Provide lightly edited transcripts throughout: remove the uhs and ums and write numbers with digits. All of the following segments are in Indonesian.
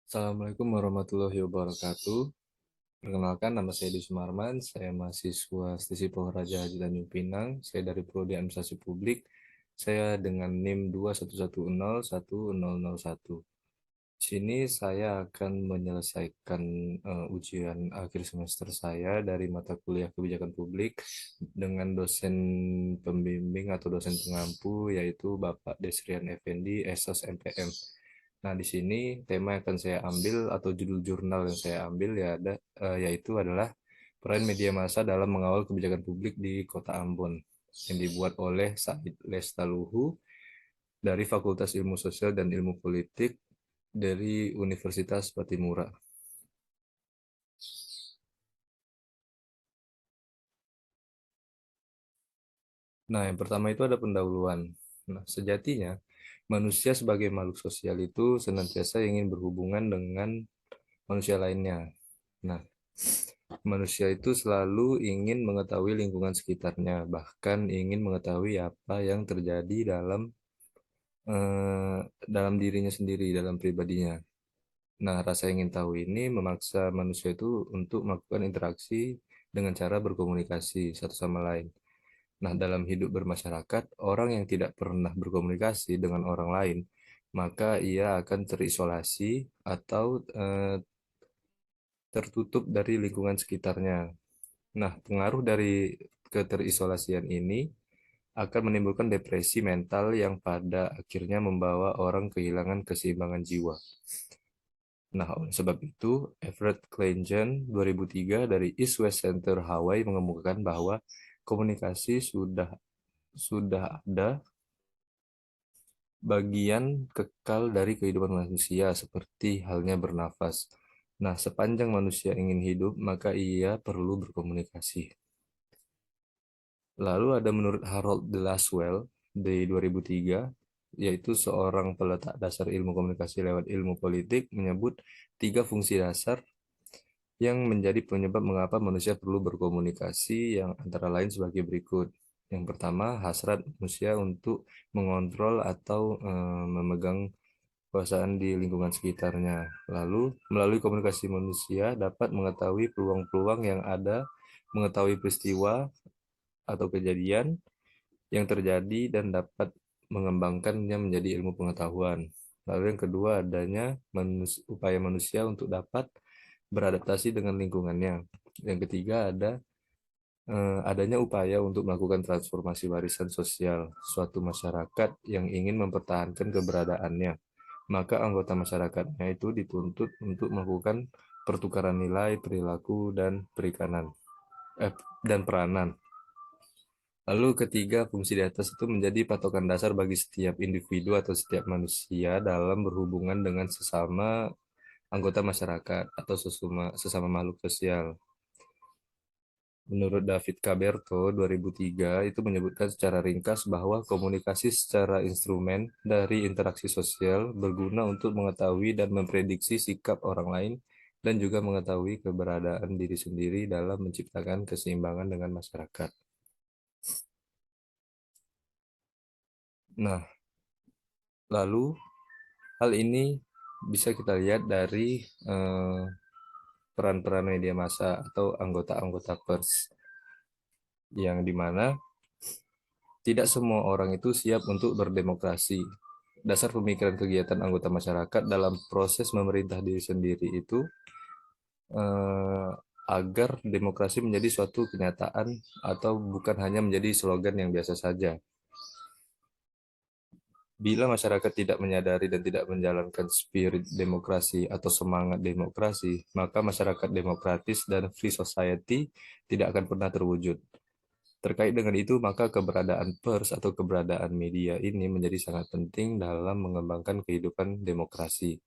Assalamualaikum warahmatullahi wabarakatuh. Perkenalkan, nama saya Edi Sumarman. Saya mahasiswa Stisi Raja Haji Tanjung Pinang. Saya dari Prodi Administrasi Publik. Saya dengan NIM 211011001. Di sini saya akan menyelesaikan ujian akhir semester saya dari mata kuliah Kebijakan Publik dengan dosen pembimbing atau dosen pengampu yaitu Bapak Desrian Effendi, SOS MPM. Nah, di sini tema yang akan saya ambil atau judul jurnal yang saya ambil yaitu adalah peran media massa dalam mengawal kebijakan publik di Kota Ambon yang dibuat oleh Said Lestaluhu dari Fakultas Ilmu Sosial dan Ilmu Politik dari Universitas Patimura. Nah, yang pertama itu ada pendahuluan. Nah, sejatinya manusia sebagai makhluk sosial itu senantiasa ingin berhubungan dengan manusia lainnya. Nah, manusia itu selalu ingin mengetahui lingkungan sekitarnya, bahkan ingin mengetahui apa yang terjadi eh, dalam dirinya sendiri, dalam pribadinya. Nah, rasa ingin tahu ini memaksa manusia itu untuk melakukan interaksi dengan cara berkomunikasi satu sama lain. Nah, dalam hidup bermasyarakat, orang yang tidak pernah berkomunikasi dengan orang lain, maka ia akan terisolasi atau tertutup dari lingkungan sekitarnya. Nah, pengaruh dari keterisolasian ini akan menimbulkan depresi mental yang pada akhirnya membawa orang kehilangan keseimbangan jiwa. Nah, oleh sebab itu, Everett Kleingen 2003 dari East West Center Hawaii mengemukakan bahwa komunikasi sudah ada bagian kekal dari kehidupan manusia seperti halnya bernafas. Nah, sepanjang manusia ingin hidup, maka ia perlu berkomunikasi. Lalu ada menurut Harold de Laswell di 2003, yaitu seorang peletak dasar ilmu komunikasi lewat ilmu politik, menyebut tiga fungsi dasar yang menjadi penyebab mengapa manusia perlu berkomunikasi yang antara lain sebagai berikut. Yang pertama, hasrat manusia untuk mengontrol atau memegang kekuasaan di lingkungan sekitarnya. Lalu, melalui komunikasi manusia dapat mengetahui peluang-peluang yang ada, mengetahui peristiwa atau kejadian yang terjadi dan dapat mengembangkannya menjadi ilmu pengetahuan. Lalu yang kedua adanya upaya manusia untuk dapat beradaptasi dengan lingkungannya. Yang ketiga adanya upaya untuk melakukan transformasi warisan sosial suatu masyarakat yang ingin mempertahankan keberadaannya. Maka anggota masyarakatnya itu dituntut untuk melakukan pertukaran nilai, perilaku, dan eh, dan peranan. Lalu ketiga, fungsi di atas itu menjadi patokan dasar bagi setiap individu atau setiap manusia dalam berhubungan dengan sesama anggota masyarakat atau sesama makhluk sosial. Menurut David Caberto 2003 itu menyebutkan secara ringkas bahwa komunikasi secara instrumen dari interaksi sosial berguna untuk mengetahui dan memprediksi sikap orang lain dan juga mengetahui keberadaan diri sendiri dalam menciptakan keseimbangan dengan masyarakat. Nah, lalu hal ini bisa kita lihat dari eh, peran-peran media massa atau anggota-anggota pers yang dimana tidak semua orang itu siap untuk berdemokrasi. Dasar pemikiran kegiatan anggota masyarakat dalam proses memerintah diri sendiri itu eh, agar demokrasi menjadi suatu kenyataan atau bukan hanya menjadi slogan yang biasa saja. Bila masyarakat tidak menyadari dan tidak menjalankan spirit demokrasi atau semangat demokrasi, maka masyarakat demokratis dan free society tidak akan pernah terwujud. Terkait dengan itu, maka keberadaan pers atau keberadaan media ini menjadi sangat penting dalam mengembangkan kehidupan demokrasi.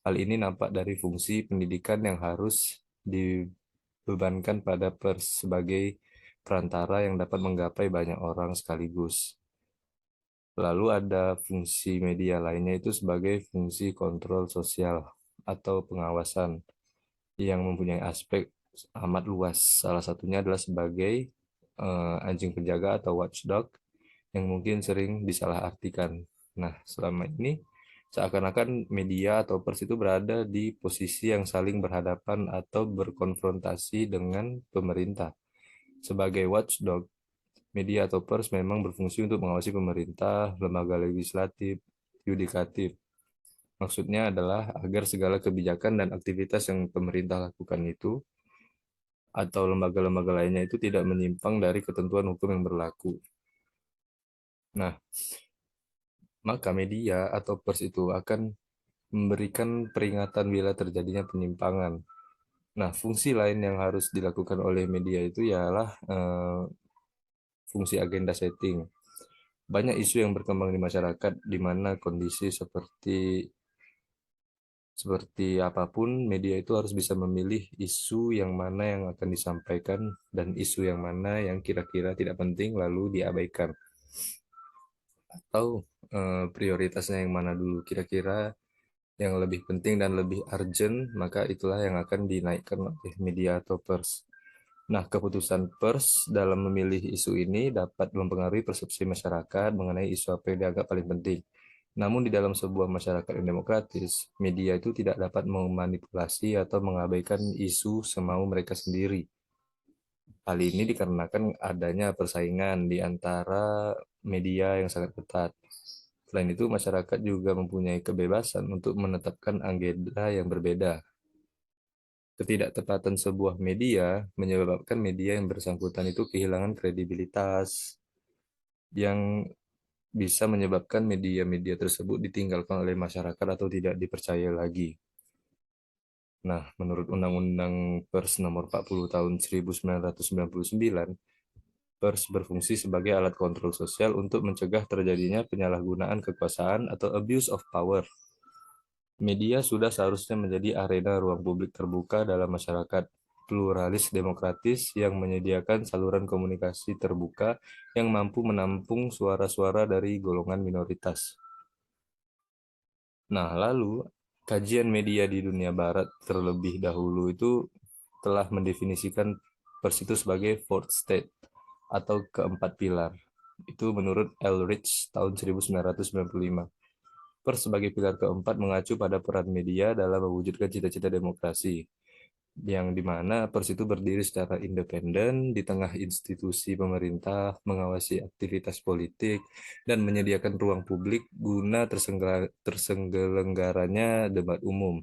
Hal ini nampak dari fungsi pendidikan yang harus dibebankan pada pers sebagai perantara yang dapat menggapai banyak orang sekaligus. Lalu ada fungsi media lainnya itu sebagai fungsi kontrol sosial atau pengawasan yang mempunyai aspek amat luas. Salah satunya adalah sebagai anjing penjaga atau watchdog yang mungkin sering disalahartikan. Nah, selama ini Seakan-akan media atau pers itu berada di posisi yang saling berhadapan atau berkonfrontasi dengan pemerintah. Sebagai watchdog, media atau pers memang berfungsi untuk mengawasi pemerintah, lembaga legislatif, yudikatif. Maksudnya adalah agar segala kebijakan dan aktivitas yang pemerintah lakukan itu atau lembaga-lembaga lainnya itu tidak menyimpang dari ketentuan hukum yang berlaku. Nah, maka media atau pers itu akan memberikan peringatan bila terjadinya penyimpangan. Nah, fungsi lain yang harus dilakukan oleh media itu ialah fungsi agenda setting. Banyak isu yang berkembang di masyarakat di mana kondisi seperti apapun, media itu harus bisa memilih isu yang mana yang akan disampaikan dan isu yang mana yang kira-kira tidak penting lalu diabaikan. Atau prioritasnya yang mana dulu kira-kira yang lebih penting dan lebih urgent, maka itulah yang akan dinaikkan oleh media atau pers. Nah, keputusan pers dalam memilih isu ini dapat mempengaruhi persepsi masyarakat mengenai isu apa yang dianggap paling penting. Namun di dalam sebuah masyarakat yang demokratis, media itu tidak dapat memanipulasi atau mengabaikan isu semau mereka sendiri. Hal ini dikarenakan adanya persaingan di antara media yang sangat ketat. Selain itu, masyarakat juga mempunyai kebebasan untuk menetapkan agenda yang berbeda. Ketidaktepatan sebuah media menyebabkan media yang bersangkutan itu kehilangan kredibilitas yang bisa menyebabkan media-media tersebut ditinggalkan oleh masyarakat atau tidak dipercaya lagi. Nah, menurut Undang-Undang Pers Nomor 40 Tahun 1999, pers berfungsi sebagai alat kontrol sosial untuk mencegah terjadinya penyalahgunaan kekuasaan atau abuse of power. Media sudah seharusnya menjadi arena ruang publik terbuka dalam masyarakat pluralis demokratis yang menyediakan saluran komunikasi terbuka yang mampu menampung suara-suara dari golongan minoritas. Nah, lalu kajian media di dunia barat terlebih dahulu itu telah mendefinisikan pers itu sebagai fourth state atau keempat pilar. Itu menurut Elrich tahun 1995. Pers sebagai pilar keempat mengacu pada peran media dalam mewujudkan cita-cita demokrasi, yang dimana pers itu berdiri secara independen di tengah institusi pemerintah, mengawasi aktivitas politik, dan menyediakan ruang publik guna terselenggaranya debat umum.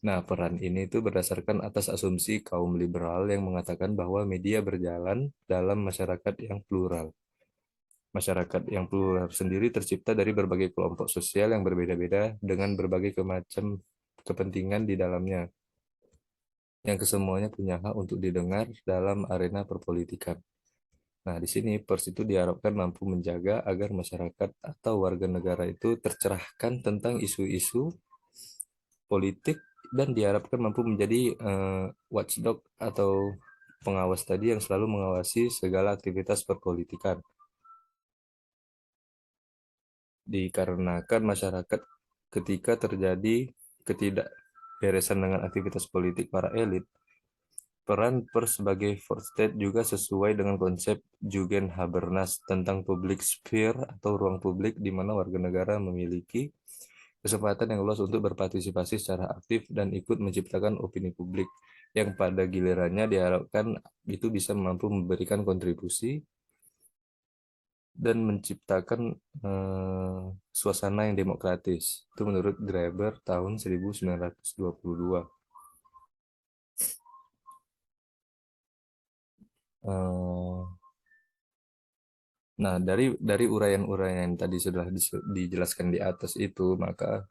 Nah, peran ini itu berdasarkan atas asumsi kaum liberal yang mengatakan bahwa media berjalan dalam masyarakat yang plural. Masyarakat yang plural sendiri tercipta dari berbagai kelompok sosial yang berbeda-beda dengan berbagai macam kepentingan di dalamnya, yang kesemuanya punya hak untuk didengar dalam arena perpolitikan. Nah, di sini pers itu diharapkan mampu menjaga agar masyarakat atau warga negara itu tercerahkan tentang isu-isu politik dan diharapkan mampu menjadi watchdog atau pengawas tadi yang selalu mengawasi segala aktivitas perpolitikan. Dikarenakan masyarakat ketika terjadi ketidakberesan dengan aktivitas politik para elit, peran pers sebagai fourth state juga sesuai dengan konsep Jürgen Habermas tentang public sphere atau ruang publik di mana warga negara memiliki kesempatan yang luas untuk berpartisipasi secara aktif dan ikut menciptakan opini publik yang pada gilirannya diharapkan itu bisa mampu memberikan kontribusi dan menciptakan suasana yang demokratis. Itu menurut Graeber tahun 1922. Eh, nah, dari uraian-uraian yang tadi sudah dijelaskan di atas itu, maka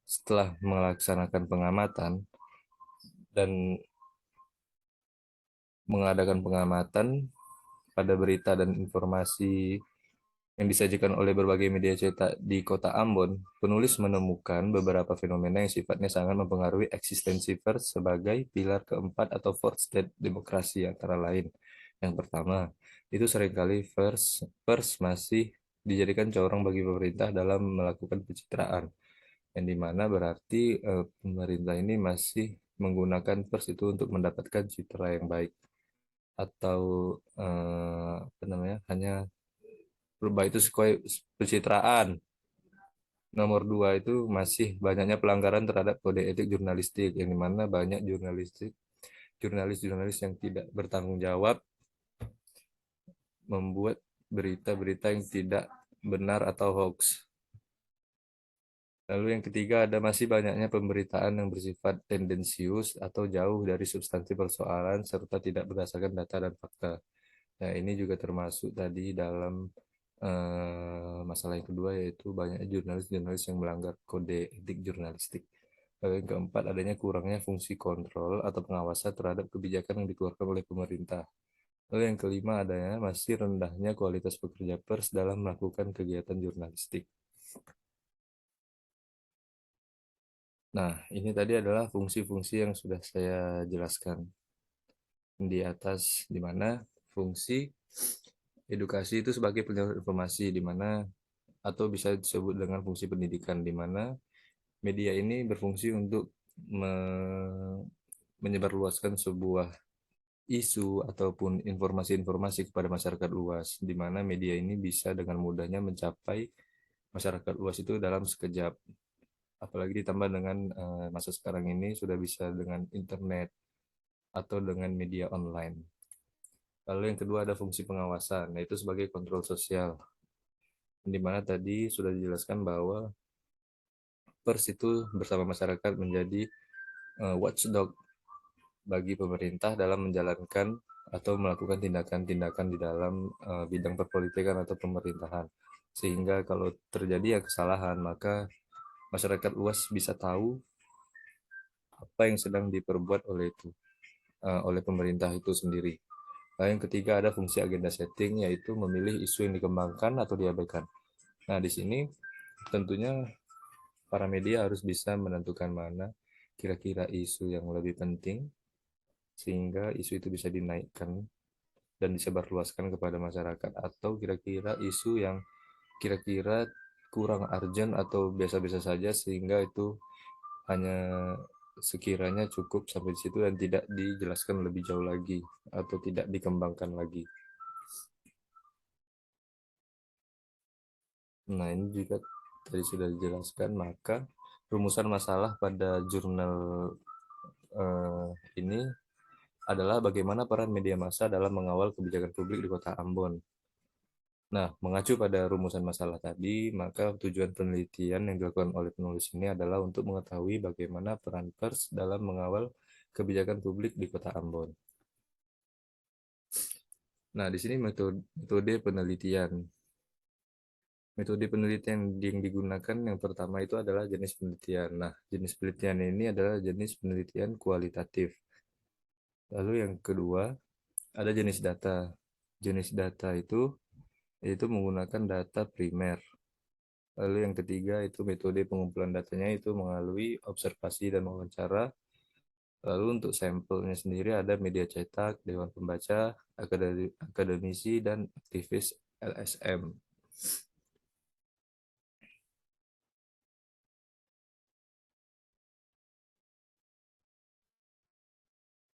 setelah melaksanakan pengamatan dan mengadakan pengamatan pada berita dan informasi yang disajikan oleh berbagai media cetak di kota Ambon, penulis menemukan beberapa fenomena yang sifatnya sangat mempengaruhi eksistensi pers sebagai pilar keempat atau fourth state demokrasi antara lain. Yang pertama, itu seringkali pers masih dijadikan corong bagi pemerintah dalam melakukan pencitraan, yang dimana berarti pemerintah ini masih menggunakan pers itu untuk mendapatkan citra yang baik atau apa namanya hanya berubah itu sesuai pencitraan. Nomor dua itu masih banyaknya pelanggaran terhadap kode etik jurnalistik, yang dimana banyak jurnalis-jurnalis yang tidak bertanggung jawab membuat berita-berita yang tidak benar atau hoax. Lalu yang ketiga ada masih banyaknya pemberitaan yang bersifat tendensius atau jauh dari substansi persoalan serta tidak berdasarkan data dan fakta. Nah, ini juga termasuk tadi dalam masalah yang kedua, yaitu banyaknya jurnalis-jurnalis yang melanggar kode etik jurnalistik. Lalu yang keempat, adanya kurangnya fungsi kontrol atau pengawasan terhadap kebijakan yang dikeluarkan oleh pemerintah. Lalu yang kelima, adanya masih rendahnya kualitas pekerja pers dalam melakukan kegiatan jurnalistik. Nah, ini tadi adalah fungsi-fungsi yang sudah saya jelaskan di atas, di mana fungsi edukasi itu sebagai penyalur informasi, di mana atau bisa disebut dengan fungsi pendidikan, di mana media ini berfungsi untuk menyebarluaskan sebuah isu ataupun informasi-informasi kepada masyarakat luas, di mana media ini bisa dengan mudahnya mencapai masyarakat luas itu dalam sekejap. Apalagi ditambah dengan masa sekarang ini sudah bisa dengan internet atau dengan media online. Lalu yang kedua ada fungsi pengawasan, yaitu sebagai kontrol sosial, di mana tadi sudah dijelaskan bahwa pers itu bersama masyarakat menjadi watchdog bagi pemerintah dalam menjalankan atau melakukan tindakan-tindakan di dalam bidang perpolitikan atau pemerintahan. Sehingga kalau terjadi ya kesalahan, maka masyarakat luas bisa tahu apa yang sedang diperbuat oleh pemerintah itu sendiri. Nah, yang ketiga ada fungsi agenda setting, yaitu memilih isu yang dikembangkan atau diabaikan. Nah, di sini tentunya para media harus bisa menentukan mana kira-kira isu yang lebih penting, sehingga isu itu bisa dinaikkan dan disebarluaskan kepada masyarakat, atau kira-kira isu yang kira-kira kurang urgent atau biasa-biasa saja, sehingga itu hanya sekiranya cukup sampai di situ dan tidak dijelaskan lebih jauh lagi atau tidak dikembangkan lagi. Nah, ini juga tadi sudah dijelaskan, maka rumusan masalah pada jurnal eh, ini adalah bagaimana peran media massa dalam mengawal kebijakan publik di Kota Ambon. Nah, mengacu pada rumusan masalah tadi, maka tujuan penelitian yang dilakukan oleh penulis ini adalah untuk mengetahui bagaimana peran pers dalam mengawal kebijakan publik di Kota Ambon. Nah, di sini metode penelitian. Metode penelitian yang digunakan yang pertama itu adalah jenis penelitian. Nah, jenis penelitian ini adalah jenis penelitian kualitatif. Lalu yang kedua, ada jenis data. Jenis data itu menggunakan data primer. Lalu yang ketiga itu metode pengumpulan datanya itu melalui observasi dan wawancara. Lalu untuk sampelnya sendiri ada media cetak, dewan pembaca, akademisi, dan aktivis LSM.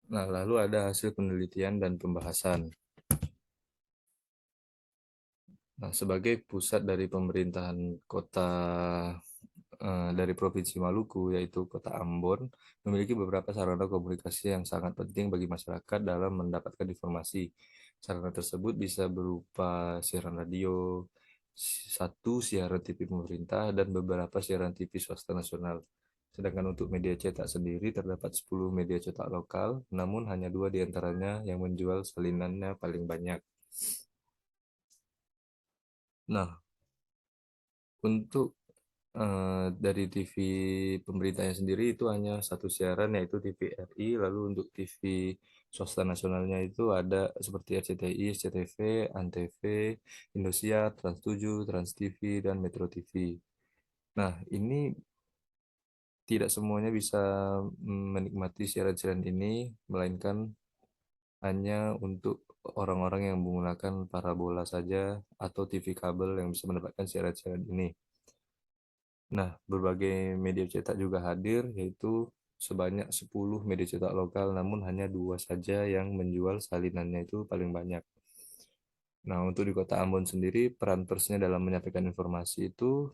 Nah, lalu ada hasil penelitian dan pembahasan. Nah, sebagai pusat dari pemerintahan kota dari Provinsi Maluku, yaitu Kota Ambon, memiliki beberapa sarana komunikasi yang sangat penting bagi masyarakat dalam mendapatkan informasi. Sarana tersebut bisa berupa siaran radio, satu siaran TV pemerintah, dan beberapa siaran TV swasta nasional. Sedangkan untuk media cetak sendiri terdapat 10 media cetak lokal, namun hanya dua di antaranya yang menjual salinannya paling banyak. Nah, untuk dari TV pemerintahnya sendiri itu hanya satu siaran, yaitu TVRI. Lalu untuk TV swasta nasionalnya itu ada seperti RCTI, SCTV, Antv, Indosiar, Trans 7, Trans TV, dan Metro TV. Nah, ini tidak semuanya bisa menikmati siaran-siaran ini, melainkan hanya untuk orang-orang yang menggunakan parabola saja atau TV kabel yang bisa mendapatkan siaran-siaran ini. Nah, berbagai media cetak juga hadir, yaitu sebanyak 10 media cetak lokal, namun hanya dua saja yang menjual salinannya itu paling banyak. Nah, untuk di Kota Ambon sendiri, peran persnya dalam menyampaikan informasi itu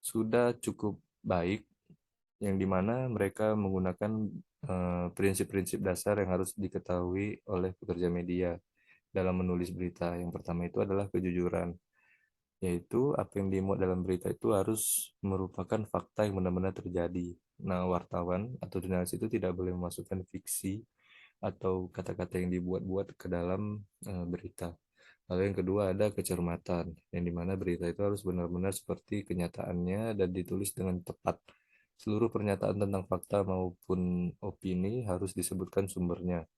sudah cukup baik, yang dimana mereka menggunakan prinsip-prinsip dasar yang harus diketahui oleh pekerja media dalam menulis berita. Yang pertama itu adalah kejujuran, yaitu apa yang dimuat dalam berita itu harus merupakan fakta yang benar-benar terjadi. Nah, wartawan atau jurnalis itu tidak boleh memasukkan fiksi atau kata-kata yang dibuat-buat ke dalam berita. Lalu yang kedua ada kecermatan, yang dimana berita itu harus benar-benar seperti kenyataannya dan ditulis dengan tepat. Seluruh pernyataan tentang fakta maupun opini harus disebutkan sumbernya.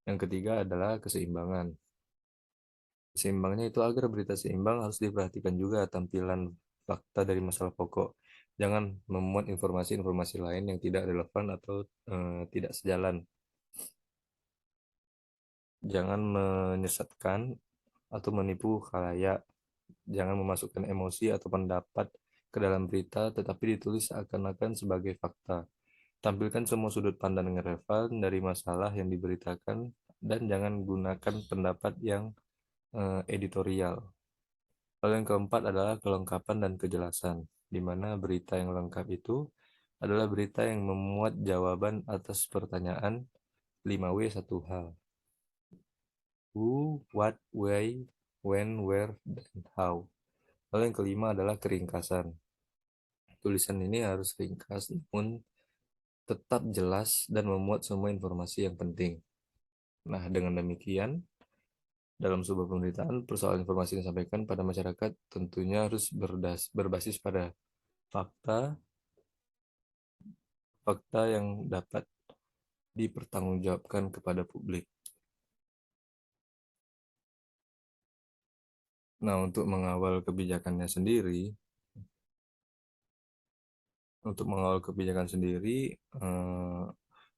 Yang ketiga adalah keseimbangan. Seimbangnya itu agar berita seimbang harus diperhatikan juga tampilan fakta dari masalah pokok. Jangan memuat informasi-informasi lain yang tidak relevan atau tidak sejalan. Jangan menyesatkan atau menipu khalayak. Jangan memasukkan emosi atau pendapat ke dalam berita, tetapi ditulis seakan-akan sebagai fakta. Tampilkan semua sudut pandang yang relevan dari masalah yang diberitakan dan jangan gunakan pendapat yang editorial. Lalu yang keempat adalah kelengkapan dan kejelasan, di mana berita yang lengkap itu adalah berita yang memuat jawaban atas pertanyaan 5W 1H. Who, what, why, when, where, dan how. Lalu yang kelima adalah keringkasan. Tulisan ini harus ringkas namun tetap jelas dan memuat semua informasi yang penting. Nah, dengan demikian, dalam sebuah pemberitaan, persoalan informasi yang disampaikan pada masyarakat tentunya harus berbasis pada fakta, fakta yang dapat dipertanggungjawabkan kepada publik. Nah, untuk mengawal kebijakan sendiri,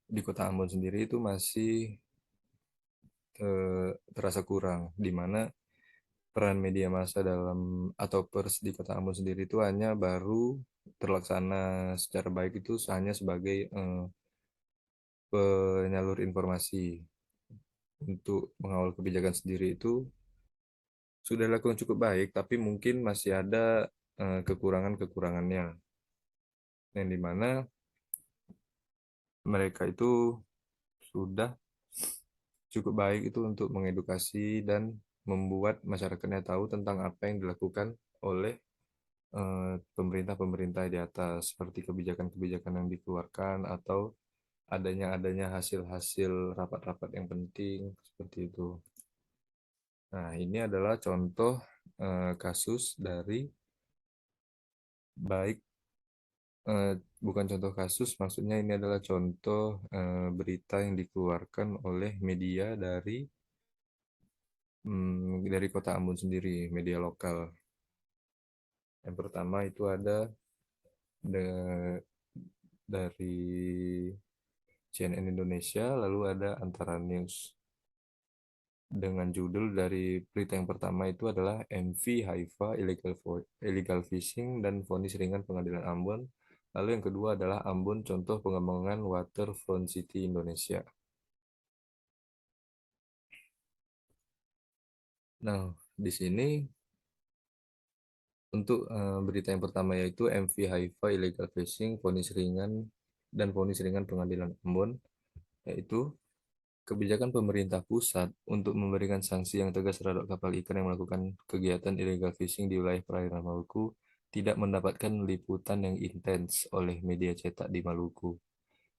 di Kota Ambon sendiri itu masih terasa kurang, di mana peran media massa dalam atau pers di Kota Ambon sendiri itu hanya baru terlaksana secara baik itu hanya sebagai penyalur informasi. Untuk mengawal kebijakan sendiri itu sudah dilakukan cukup baik, tapi mungkin masih ada kekurangan-kekurangannya, yang dimana mereka itu sudah cukup baik itu untuk mengedukasi dan membuat masyarakatnya tahu tentang apa yang dilakukan oleh pemerintah-pemerintah di atas, seperti kebijakan-kebijakan yang dikeluarkan atau adanya hasil-hasil rapat-rapat yang penting seperti itu. Nah, ini adalah contoh kasus dari baik eh, bukan contoh kasus, maksudnya ini adalah contoh berita yang dikeluarkan oleh media dari Kota Ambon sendiri, media lokal. Yang pertama itu ada dari CNN Indonesia, lalu ada Antara News. Dengan judul dari berita yang pertama itu adalah MV Haifa illegal fishing dan vonis ringan Pengadilan Ambon. Lalu yang kedua adalah Ambon contoh pengembangan waterfront city Indonesia. Nah, di sini untuk berita yang pertama yaitu MV Haifa illegal fishing vonis ringan Pengadilan Ambon, yaitu kebijakan pemerintah pusat untuk memberikan sanksi yang tegas terhadap kapal ikan yang melakukan kegiatan illegal fishing di wilayah perairan Maluku tidak mendapatkan liputan yang intens oleh media cetak di Maluku.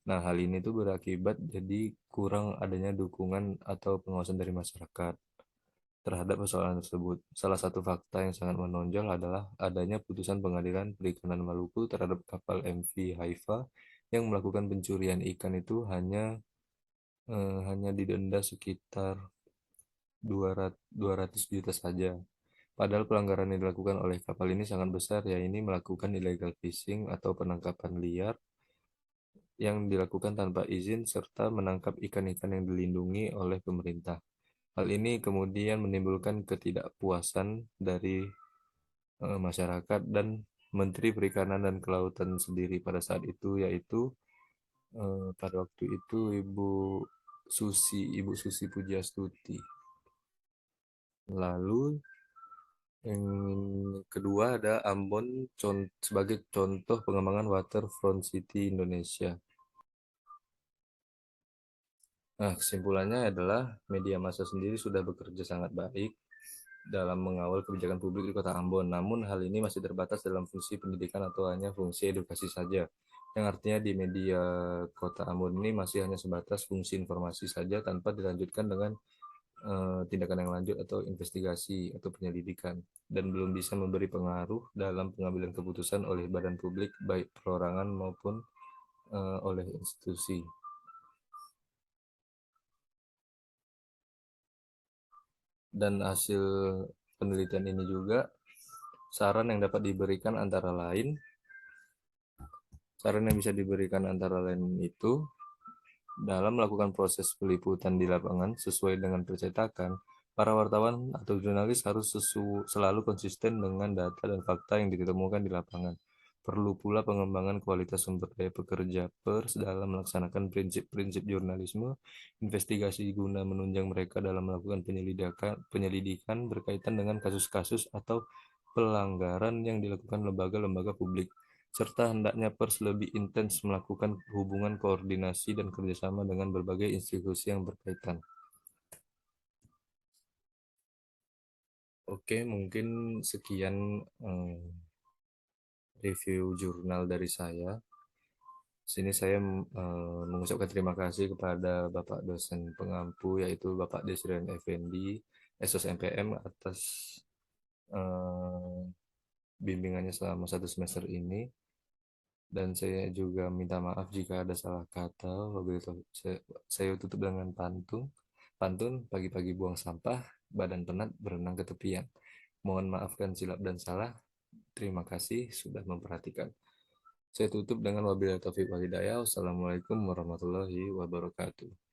Nah, hal ini tuh berakibat jadi kurang adanya dukungan atau pengawasan dari masyarakat terhadap persoalan tersebut. Salah satu fakta yang sangat menonjol adalah adanya putusan Pengadilan Perikanan Maluku terhadap kapal MV Haifa yang melakukan pencurian ikan itu hanya didenda sekitar 200 juta saja. Padahal pelanggaran yang dilakukan oleh kapal ini sangat besar, yaitu melakukan illegal fishing atau penangkapan liar yang dilakukan tanpa izin serta menangkap ikan-ikan yang dilindungi oleh pemerintah. Hal ini kemudian menimbulkan ketidakpuasan dari masyarakat dan Menteri Perikanan dan Kelautan sendiri pada saat itu, yaitu pada waktu itu Ibu Susi Pujiastuti. Lalu Yang kedua ada Ambon sebagai contoh pengembangan waterfront city Indonesia. Nah, kesimpulannya adalah media massa sendiri sudah bekerja sangat baik dalam mengawal kebijakan publik di Kota Ambon. Namun hal ini masih terbatas dalam fungsi pendidikan atau hanya fungsi edukasi saja. Yang artinya di media Kota Ambon ini masih hanya sebatas fungsi informasi saja tanpa dilanjutkan dengan tindakan yang lanjut atau investigasi atau penyelidikan dan belum bisa memberi pengaruh dalam pengambilan keputusan oleh badan publik baik perorangan maupun oleh institusi. Dan hasil penelitian ini juga saran yang dapat diberikan antara lain saran yang bisa diberikan antara lain itu dalam melakukan proses peliputan di lapangan sesuai dengan percetakan, para wartawan atau jurnalis harus selalu konsisten dengan data dan fakta yang ditemukan di lapangan. Perlu pula pengembangan kualitas sumber daya pekerja pers dalam melaksanakan prinsip-prinsip jurnalisme, investigasi guna menunjang mereka dalam melakukan penyelidikan berkaitan dengan kasus-kasus atau pelanggaran yang dilakukan lembaga-lembaga publik serta hendaknya pers lebih intens melakukan hubungan koordinasi dan kerjasama dengan berbagai institusi yang berkaitan. Oke, mungkin sekian review jurnal dari saya. Sini saya mengucapkan terima kasih kepada Bapak dosen pengampu yaitu Bapak Desrian Effendi, SOS MPM atas eh, bimbingannya selama 1 semester ini. Dan saya juga minta maaf jika ada salah kata. Saya tutup dengan pantun. Pantun, pagi-pagi buang sampah, badan penat berenang ke tepian. Mohon maafkan silap dan salah. Terima kasih sudah memperhatikan. Saya tutup dengan wabillahi taufiq walhidayah. Wassalamualaikum warahmatullahi wabarakatuh.